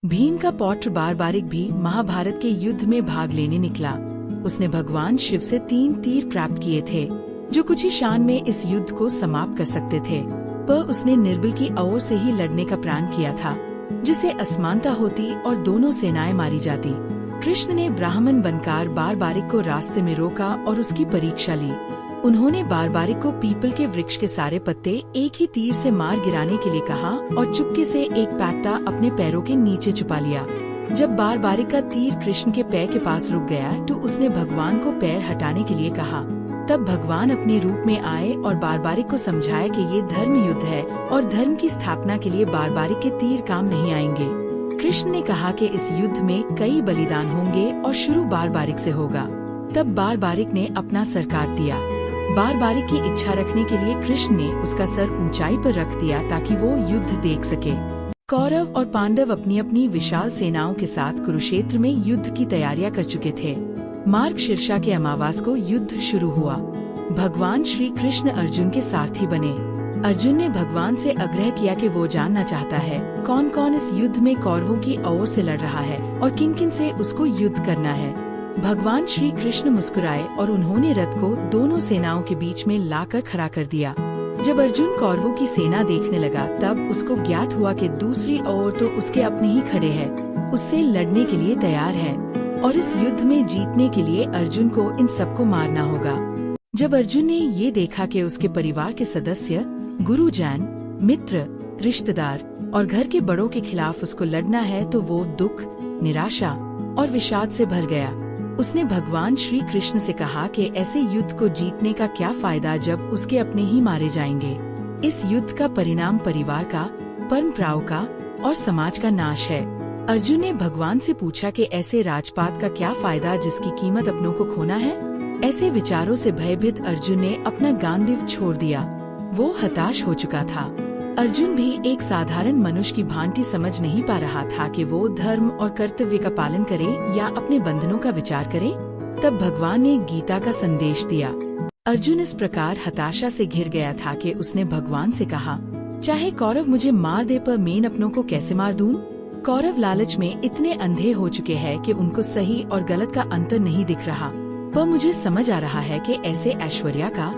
भीम का पौत्र बारबारिक भी महाभारत के युद्ध में भाग लेने निकला। उसने भगवान शिव से 3 तीर प्राप्त किए थे, जो कुछ ही क्षण में इस युद्ध को समाप्त कर सकते थे। पर उसने निर्बल की ओर से ही लड़ने का प्रण किया था, जिससे असमानता होती और दोनों सेनाएं मारी जाती। कृष्ण ने ब्राह्मण बनकर बारबारिक को रास्ते में रोका और उसकी परीक्षा ली। उन्होंने बारबारिक को पीपल के वृक्ष के सारे पत्ते एक ही तीर से मार गिराने के लिए कहा और चुपके से एक पत्ता अपने पैरों के नीचे छुपा लिया। जब बारबारिक का तीर कृष्ण के पैर के पास रुक गया तो उसने भगवान को पैर हटाने के लिए कहा। तब भगवान अपने रूप में आए और बारबारिक को समझाया कि ये धर्म युद्ध है और धर्म की स्थापना के लिए बारबारिक के तीर काम नहीं आएंगे। कृष्ण ने कहा कि इस युद्ध में कई बलिदान होंगे और शुरू बारबारिक से होगा। तब बारबारिक ने अपना सर काट दिया। बारबारिक की इच्छा रखने के लिए कृष्ण ने उसका सर ऊंचाई पर रख दिया ताकि वो युद्ध देख सके। कौरव और पांडव अपनी अपनी विशाल सेनाओं के साथ कुरुक्षेत्र में युद्ध की तैयारियां कर चुके थे। मार्गशीर्षा के अमावास को युद्ध शुरू हुआ। भगवान श्री कृष्ण अर्जुन के सारथी बने। अर्जुन ने भगवान से आग्रह किया कि वो जानना चाहता है कौन कौन इस युद्ध में कौरवों की ओर से लड़ रहा है और किन किन से उसको युद्ध करना है। भगवान श्री कृष्ण मुस्कुराए और उन्होंने रथ को दोनों सेनाओं के बीच में लाकर खड़ा कर दिया। जब अर्जुन कौरवों की सेना देखने लगा तब उसको ज्ञात हुआ कि दूसरी ओर तो उसके अपने ही खड़े हैं, उससे लड़ने के लिए तैयार है और इस युद्ध में जीतने के लिए अर्जुन को इन सबको मारना होगा। जब अर्जुन ने ये देखा कि उसके परिवार के सदस्य, गुरुजन, मित्र, रिश्तेदार और घर के बड़ों के खिलाफ उसको लड़ना है तो वो दुख, निराशा और विषाद से भर गया। उसने भगवान श्री कृष्ण से कहा कि ऐसे युद्ध को जीतने का क्या फायदा जब उसके अपने ही मारे जाएंगे। इस युद्ध का परिणाम परिवार का, परंपराओं का और समाज का नाश है। अर्जुन ने भगवान से पूछा कि ऐसे राजपाट का क्या फायदा जिसकी कीमत अपनों को खोना है। ऐसे विचारों से भयभीत अर्जुन ने अपना गांडीव छोड़ दिया। वो हताश हो चुका था। अर्जुन भी एक साधारण मनुष्य की भांति समझ नहीं पा रहा था कि वो धर्म और कर्तव्य का पालन करे या अपने बंधनों का विचार करे। तब भगवान ने गीता का संदेश दिया। अर्जुन इस प्रकार हताशा से घिर गया था कि उसने भगवान से कहा, चाहे कौरव मुझे मार दे पर मैं अपनों को कैसे मार दूं? कौरव लालच में इतने अंधे हो चुके हैं कि उनको सही और गलत का अंतर नहीं दिख रहा। पर मुझे समझ आ रहा है कि ऐसे ऐश्वर्य का,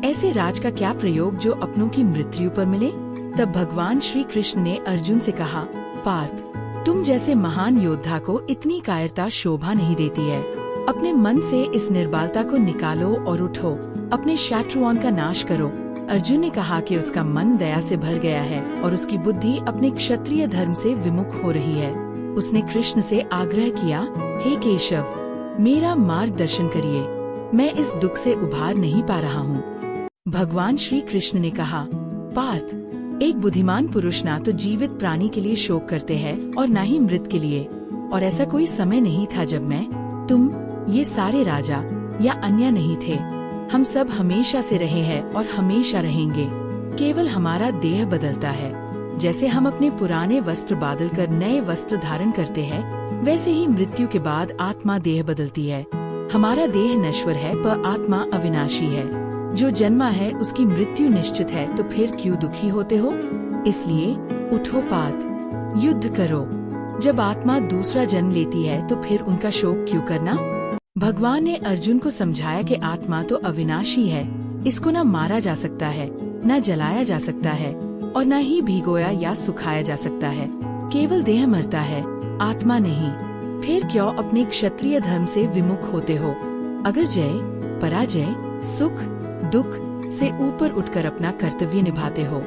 ऐसे राज का क्या प्रयोग जो अपनों की मृत्यु पर मिले। तब भगवान श्री कृष्ण ने अर्जुन से कहा, पार्थ, तुम जैसे महान योद्धा को इतनी कायरता शोभा नहीं देती है। अपने मन से इस निर्बलता को निकालो और उठो, अपने शत्रुओं का नाश करो। अर्जुन ने कहा कि उसका मन दया से भर गया है और उसकी बुद्धि अपने क्षत्रिय धर्म से विमुख हो रही है। उसने कृष्ण से आग्रह किया, हे केशव, मेरा मार्गदर्शन करिए, मैं इस दुख से उभार नहीं पा रहा हूँ। भगवान श्री कृष्ण ने कहा, पार्थ, एक बुद्धिमान पुरुष ना तो जीवित प्राणी के लिए शोक करते हैं और न ही मृत के लिए। और ऐसा कोई समय नहीं था जब मैं, तुम, ये सारे राजा या अन्य नहीं थे। हम सब हमेशा से रहे हैं और हमेशा रहेंगे। केवल हमारा देह बदलता है। जैसे हम अपने पुराने वस्त्र बदल कर नए वस्त्र धारण करते हैं, वैसे ही मृत्यु के बाद आत्मा देह बदलती है। हमारा देह नश्वर है पर आत्मा अविनाशी है। जो जन्मा है उसकी मृत्यु निश्चित है, तो फिर क्यों दुखी होते हो? इसलिए उठो पार्थ, युद्ध करो। जब आत्मा दूसरा जन्म लेती है तो फिर उनका शोक क्यों करना? भगवान ने अर्जुन को समझाया कि आत्मा तो अविनाशी है, इसको न मारा जा सकता है, न जलाया जा सकता है और न ही भिगोया या सुखाया जा सकता है। केवल देह मरता है, आत्मा नहीं। फिर क्यों अपने क्षत्रिय धर्म से विमुख होते हो? अगर जय, पराजय, सुख, दुख से ऊपर उठकर अपना कर्तव्य निभाते हो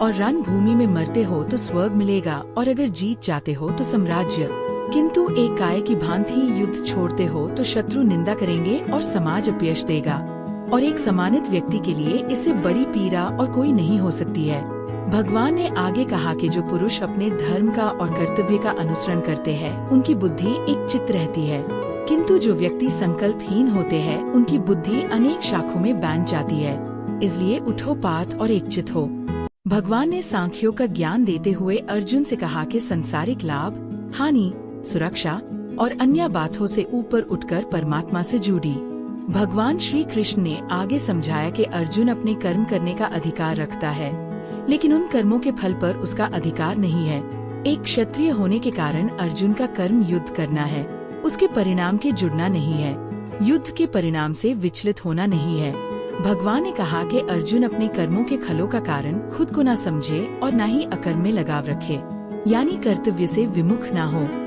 और रणभूमि में मरते हो तो स्वर्ग मिलेगा, और अगर जीत जाते हो तो साम्राज्य। किंतु एक काय की भांति युद्ध छोड़ते हो तो शत्रु निंदा करेंगे और समाज अपयश देगा, और एक सम्मानित व्यक्ति के लिए इससे बड़ी पीड़ा और कोई नहीं हो सकती है। भगवान ने आगे कहा कि जो पुरुष अपने धर्म का और कर्तव्य का अनुसरण करते हैं उनकी बुद्धि एक चित्त रहती है, किंतु जो व्यक्ति संकल्पहीन होते हैं उनकी बुद्धि अनेक शाखों में बांट जाती है। इसलिए उठो पार्थ और एकचित हो। भगवान ने सांख्यों का ज्ञान देते हुए अर्जुन से कहा कि संसारिक लाभ, हानि, सुरक्षा और अन्य बातों से ऊपर उठकर परमात्मा से जुड़ी। भगवान श्री कृष्ण ने आगे समझाया कि अर्जुन अपने कर्म करने का अधिकार रखता है, लेकिन उन कर्मों के फल पर उसका अधिकार नहीं है। एक क्षत्रिय होने के कारण अर्जुन का कर्म युद्ध करना है, उसके परिणाम के जुड़ना नहीं है। युद्ध के परिणाम से विचलित होना नहीं है। भगवान ने कहा कि अर्जुन अपने कर्मों के फलों का कारण खुद को न समझे और न ही अकर्म में लगाव रखे, यानी कर्तव्य से विमुख न हो।